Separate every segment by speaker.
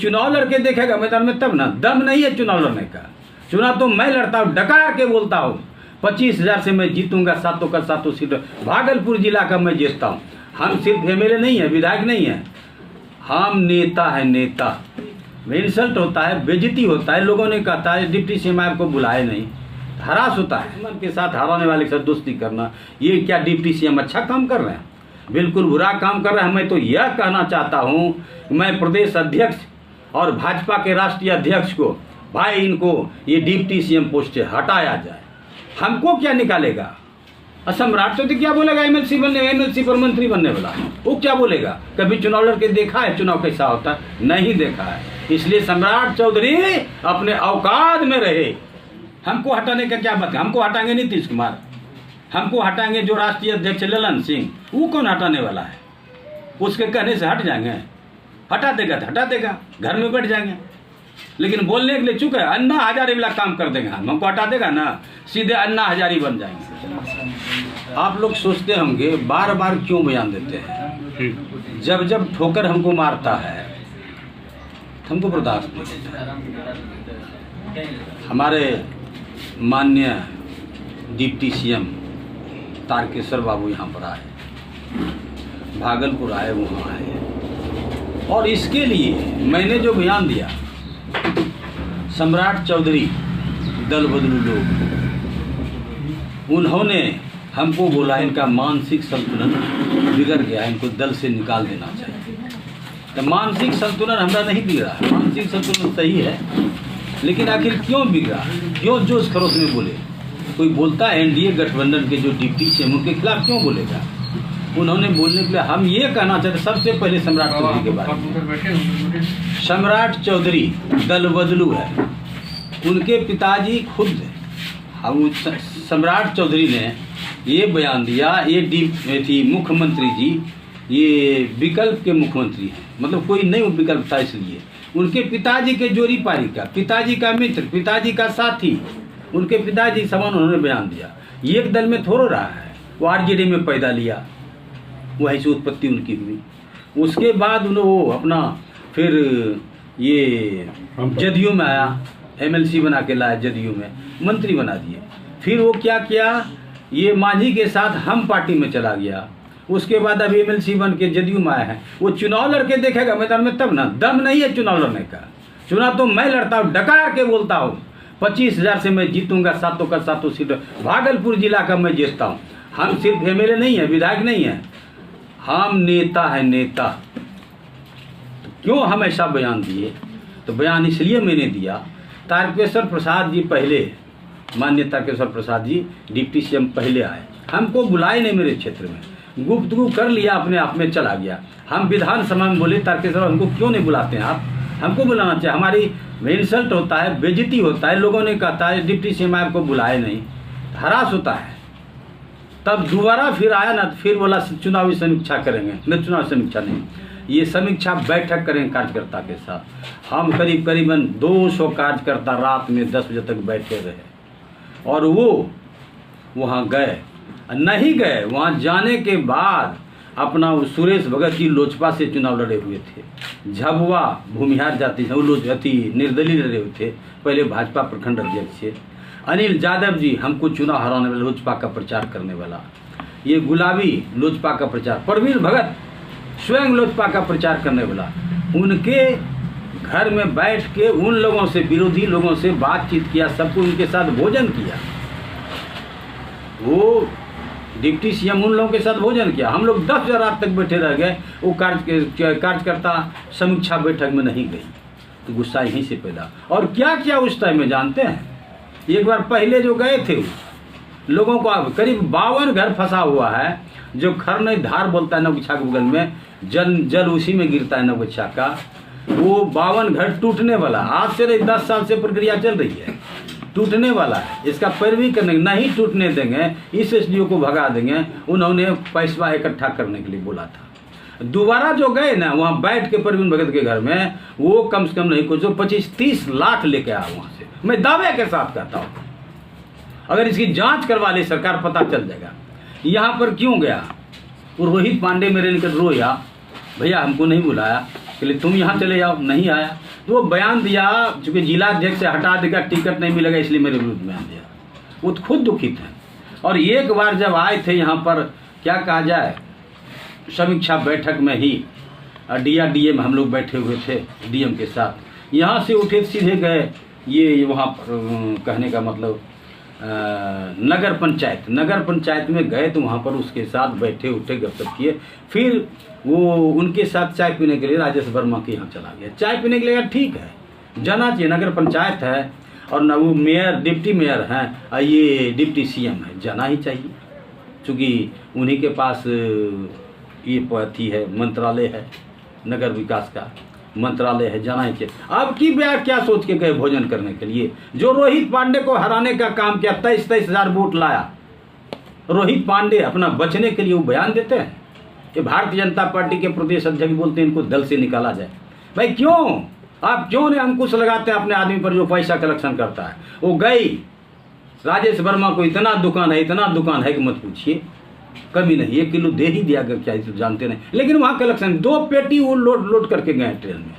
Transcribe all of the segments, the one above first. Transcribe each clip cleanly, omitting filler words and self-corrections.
Speaker 1: चुनाव लड़के देखेगा मैदान में तब ना, दम नहीं है चुनाव लड़ने का। चुनाव तो मैं लड़ता हूँ, डकार के बोलता हूँ। 25,000 से मैं जीतूंगा, सातों का सातों सीट भागलपुर जिला का मैं जीतता हूँ। हम सिर्फ एमएलए नहीं है, विधायक नहीं है, हम नेता है। नेता में इंसल्ट होता है, बेइज्जती होता है। लोगों ने कहता है डिप्टी सीएम आपको बुलाए नहीं, हरास होता है। मन के साथ हराने वाले के साथ दोस्ती करना, ये क्या डिप्टी सीएम अच्छा काम कर रहे हैं? बिल्कुल बुरा काम कर रहे हैं। मैं तो यह कहना चाहता हूँ, मैं प्रदेश अध्यक्ष और भाजपा के राष्ट्रीय अध्यक्ष को, भाई इनको ये डिप्टी सीएम पोस्ट से हटाया जाए। हमको क्या निकालेगा? सम्राट तो क्या बोलेगा? एमएलसी पर मंत्री बनने वाला वो क्या बोलेगा? कभी चुनाव लड़के देखा है? चुनाव कैसा होता है? नहीं देखा है। इसलिए सम्राट चौधरी अपने औकात में रहे। हमको हटाने का क्या बात है? हमको हटाएंगे नीतीश कुमार, हमको हटाएंगे जो राष्ट्रीय अध्यक्ष ललन सिंह, वो कौन हटाने वाला है? उसके कहने से हट जाएंगे? हटा देगा तो हटा देगा, घर में बैठ जाएंगे। लेकिन बोलने के लिए चुप है, अन्ना हजारी वाला काम कर देंगे। हमको हटा देगा ना, सीधे अन्ना हजारी बन जाएंगे। आप लोग सोचते होंगे बार बार क्यों बयान देते हैं? जब जब ठोकर हमको मारता है हमको बर्दाश्त नहीं होता। हमारे माननीय डिप्टी सीएम तारकेश्वर बाबू यहाँ पर आए, भागलपुर आए, वहाँ आए, और इसके लिए मैंने जो बयान दिया, सम्राट चौधरी दल बदलू लोग, उन्होंने हमको बोला इनका मानसिक संतुलन बिगड़ गया, इनको दल से निकाल देना चाहिए। तो मानसिक संतुलन हमारा नहीं बिगड़ा, मानसिक संतुलन सही है, लेकिन आखिर क्यों बिगड़ा? क्यों जोश खरोश में बोले? कोई बोलता है एनडीए गठबंधन के जो डिप्टी सीएम उनके खिलाफ क्यों बोलेगा? उन्होंने बोलने के लिए हम ये कहना चाहते सबसे पहले सम्राट चौधरी के बारे में। सम्राट चौधरी दल बदलू है, उनके पिताजी खुद सम्राट चौधरी ने ये बयान दिया, ये थी मुख्यमंत्री जी, ये विकल्प के मुख्यमंत्री हैं, मतलब कोई नहीं विकल्प था। इसलिए उनके पिताजी के जोरी पारी का, पिताजी का मित्र, पिताजी का साथी, उनके पिताजी समान उन्होंने बयान दिया। एक दल में थोड़ा रहा है, वो आरजेडी में पैदा लिया, वहीं से उत्पत्ति उनकी हुई। उसके बाद उन्होंने अपना फिर ये जदयू में आया, एमएलसी बना के लाया, जदयू में मंत्री बना दिए। फिर वो क्या किया, ये मांझी के साथ हम पार्टी में चला गया। उसके बाद अभी एमएलसी बन के जदयू में आया है। वो चुनाव लड़के देखेगा मैदान में तब ना, दम नहीं है चुनाव लड़ने का। चुनाव तो मैं लड़ता हूँ, डकार के बोलता हूँ। 25,000 से मैं जीतूंगा, सातों का सातों सीट भागलपुर जिला का मैं जीतता हूँ। हम सिर्फ एमएलए नहीं है, विधायक नहीं है, हम नेता है। नेता तो क्यों हम ऐसा बयान दिए? तो बयान इसलिए मैंने दिया, तारकेश्वर प्रसाद जी पहले, माननीय तारकेश्वर प्रसाद जी डिप्टी सीएम पहले आए, हमको बुलाए नहीं मेरे क्षेत्र में, गुफ्तगू कर लिया, अपने आप में चला गया। हम विधानसभा में बोले तारकेश्वर हमको क्यों नहीं बुलाते हैं आप? हमको बुलाना चाहिए। हमारी इंसल्ट होता है, बेइज्जती होता है। लोगों ने कहता है डिप्टी सीएम आपको बुलाए नहीं, हरास होता है। तब दोबारा फिर आया ना, फिर बोला चुनावी समीक्षा करेंगे। नहीं, चुनाव समीक्षा नहीं, ये समीक्षा बैठक करेंगे कार्यकर्ता के साथ। हम करीबन 200 कार्यकर्ता रात में 10 बजे तक बैठे रहे, और वो वहाँ गए नहीं गए। वहाँ जाने के बाद अपना वो सुरेश भगत जी लोजपा से चुनाव लड़े हुए थे, झबुआ भूमिहार जाति से वो निर्दलीय लड़े हुए थे, पहले भाजपा प्रखंड अध्यक्ष थे। अनिल यादव जी हमको चुनाव हराने वाला, लोजपा का प्रचार करने वाला, ये गुलाबी लोजपा का प्रचार, प्रवीण भगत स्वयं लोजपा का प्रचार करने वाला, उनके घर में बैठ के उन लोगों से, विरोधी लोगों से बातचीत किया, सबको उनके साथ भोजन किया। वो डिप्टी सीएम उन लोगों के साथ भोजन किया। हम लोग 10 रात तक बैठे रह गए। वो कार्यकर्ता समीक्षा बैठक में नहीं गई, तो गुस्सा यहीं से पैदा। और क्या क्या उस टाइम में जानते हैं? एक बार पहले जो गए थे लोगों को, करीब 52 घर फंसा हुआ है, जो खर नहीं धार बोलता है नवगछा के बगल में, जल उसी में गिरता है नवगछा का। वो 52 घर टूटने वाला, आज से 10 साल से प्रक्रिया चल रही है, टूटने वाला है। इसका पैरवी करने, नहीं टूटने देंगे, इस एसडीओ को भगा देंगे। उन्होंने पैसा इकट्ठा करने के लिए बोला था। दोबारा जो गए ना, वहाँ बैठ के प्रवीण भगत के घर में, वो कम से कम नहीं कुछ 25-30 लाख लेके आया वहाँ से। मैं दावे के साथ कहता हूँ, अगर इसकी जांच करवा ले सरकार, पता चल जाएगा यहाँ पर क्यों गया। रोहित पांडे मेरे निकट रोया, भैया हमको नहीं बुलाया, के लिए तुम यहाँ चले जाओ, नहीं आया। तो वो बयान दिया, चूँकि जिला अध्यक्ष से हटा देगा, टिकट नहीं मिलेगा, इसलिए मेरे विरुद्ध बयान दिया। वो तो खुद दुखित है। और एक बार जब आए थे यहाँ पर, क्या कहा जाए, समीक्षा बैठक में ही DRDA में हम लोग बैठे हुए थे DM के साथ, यहाँ से उठे सीधे गए ये वहाँ पर, कहने का मतलब नगर पंचायत में गए, तो वहाँ पर उसके साथ बैठे उठे गपशप किए। फिर वो उनके साथ चाय पीने के लिए राजेश वर्मा के यहाँ चला गया। चाय पीने के लिए ठीक है, जाना चाहिए, नगर पंचायत है और न वो मेयर डिप्टी मेयर हैं और ये डिप्टी CM है, जाना ही चाहिए, क्योंकि उन्हीं के पास ये अथी है, मंत्रालय है, नगर विकास का मंत्रालय है, जाना ही चाहिए। अब की बार क्या सोच के गए भोजन करने के लिए? जो रोहित पांडे को हराने का काम किया, 23 हज़ार वोट लाया रोहित पांडे, अपना बचने के लिए वो बयान देते हैं कि भारतीय जनता पार्टी के प्रदेश अध्यक्ष बोलते हैं इनको दल से निकाला जाए। भाई क्यों, आप क्यों ने अंकुश लगाते हैं अपने आदमी पर जो पैसा कलेक्शन करता है? वो गई राजेश वर्मा को इतना दुकान है कि मत पूछिए, कभी नहीं, 1 किलो दे ही दिया, क्या तो जानते नहीं, लेकिन वहाँ कलेक्शन 2 पेटी वो लोड करके गए ट्रेन में।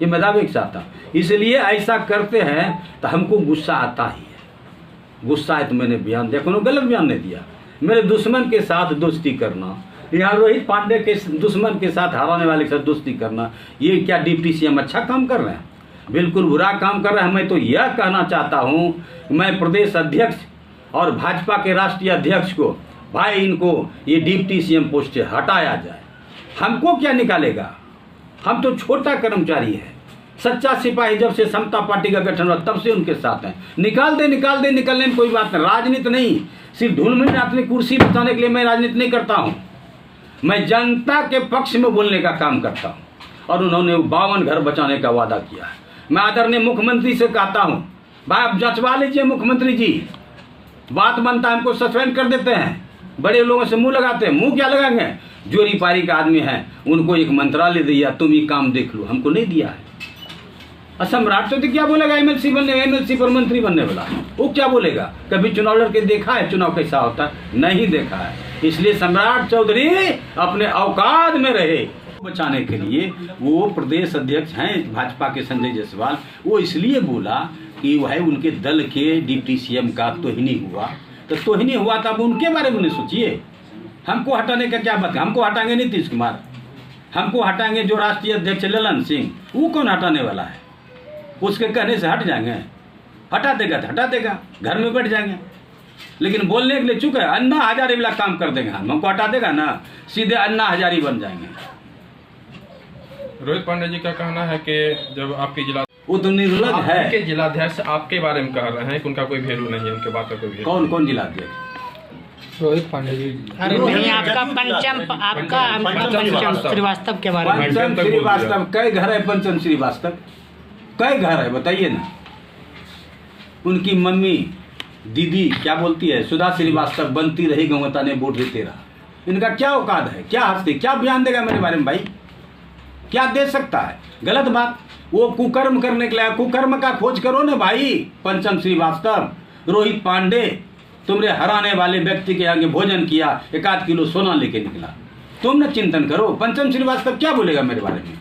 Speaker 1: ये मैदान एक साथ था। इसलिए ऐसा करते हैं तो हमको गुस्सा आता ही है। गुस्सा है तो मैंने बयान दिया, कोनो गलत बयान नहीं दिया। मेरे दुश्मन के साथ दोस्ती करना, यहाँ रोहित पांडे के दुश्मन के साथ, हराने वाले के साथ दोस्ती करना, ये क्या डिप्टी CM अच्छा काम कर रहे हैं? बिल्कुल बुरा काम कर रहे हैं। मैं तो यह कहना चाहता हूँ, मैं प्रदेश अध्यक्ष और भाजपा के राष्ट्रीय अध्यक्ष को, भाई इनको ये डिप्टी CM पोस्ट से हटाया जाए। हमको क्या निकालेगा? हम तो छोटा कर्मचारी है। सच्चा सिपाही जब से समता पार्टी का गठन हुआ तब से उनके साथ हैं। निकाल दे निकलने में कोई बात नहीं। राजनीति नहीं, सिर्फ ढूंढ में अपनी कुर्सी बचाने के लिए मैं राजनीति नहीं करता हूँ। मैं जनता के पक्ष में बोलने का काम करता हूँ। और उन्होंने 52 घर बचाने का वादा किया है। मैं आदरणीय मुख्यमंत्री से कहता हूँ, भाई आप जचवा लीजिए मुख्यमंत्री जी, बात बनता है, हमको सस्पेंड कर देते हैं, बड़े लोगों से मुंह लगाते हैं। मुंह क्या लगाएंगे? जोरी पारी का आदमी है, उनको एक मंत्रालय दिया, तुम ये काम देख लो, हमको नहीं दिया है। सम्राट तो क्या बोलेगा? MLC पर मंत्री बनने वाला, वो क्या बोलेगा? कभी चुनाव लड़के देखा है? चुनाव कैसा होता है? नहीं देखा है। इसलिए सम्राट चौधरी अपने औकात में रहे। बचाने के लिए वो प्रदेश अध्यक्ष हैं भाजपा के संजय जायसवाल, वो इसलिए बोला कि वह उनके दल के डिप्टी CM का तोहिनी हुआ, तो तोहिनी हुआ तब उनके बारे में सोचिए। हमको हटाने का क्या बात है? हमको हटाएंगे नीतीश कुमार, हमको हटाएंगे जो राष्ट्रीय अध्यक्ष ललन सिंह, वो कौन हटाने वाला है? उसके कहने से हट जाएंगे? हटा देगा तो हटा देगा, घर में बैठ जाएंगे। लेकिन बोलने के लिए चुप है, अन्ना हजारी वाला काम कर देंगे। हमको हटा देगा ना, सीधे अन्ना हजारी बन जाएंगे।
Speaker 2: रोहित पांडे जी का कहना है कि जब आपकी जिला,
Speaker 1: वो तो निर्लज है।
Speaker 2: आपके जिलाध्यक्ष आपके बारे में कह रहे हैं कि उनका कोई वैल्यू नहीं है, उनके बात का कोई वैल्यू।
Speaker 1: कौन जिलाध्यक्ष?
Speaker 3: रोहित पांडे जी।
Speaker 4: अरे नहीं, आपका पंचम श्रीवास्तव के बारे में।
Speaker 1: पंचम श्रीवास्तव कई घर है? पंचम श्रीवास्तव कई घर है बताइए ना? उनकी मम्मी दीदी क्या बोलती है? सुधा श्रीवास्तव बनती रही गौवता ने वोट देते रहा। इनका क्या औकात है? क्या हस्ती, क्या बयान देगा मेरे बारे में? भाई क्या दे सकता है? गलत बात। वो कुकर्म करने के लिए, कुकर्म का खोज करो ना भाई। पंचम श्रीवास्तव, रोहित पांडे, तुमने हराने वाले व्यक्ति के आगे भोजन किया, 1 किलो सोना लेके निकला। तुम न चिंतन करो। पंचम श्रीवास्तव क्या बोलेगा मेरे बारे में?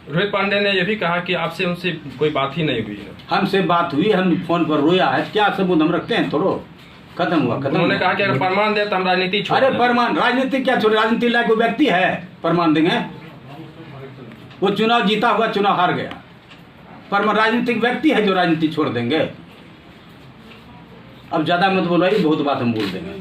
Speaker 2: रोहित पांडे ने यह भी कहा कि आपसे उनसे कोई बात ही नहीं हुई है।
Speaker 1: हमसे बात हुई, हम फोन पर रोया है, क्या सबूत हम रखते हैं? थोड़ो खत्म हुआ, खत्म।
Speaker 2: उन्होंने कहा कि अगर प्रमाण दे तो हम राजनीति छोड़
Speaker 1: अरे
Speaker 2: दें।
Speaker 1: प्रमाण, राजनीति क्या छोड़े? राजनीति लायक कोई व्यक्ति है प्रमाण देंगे? वो चुनाव जीता हुआ, चुनाव हार गया। पर राजनीतिक व्यक्ति है जो राजनीति छोड़ देंगे? अब ज्यादा मत बोलो, बहुत बात हम बोल देंगे।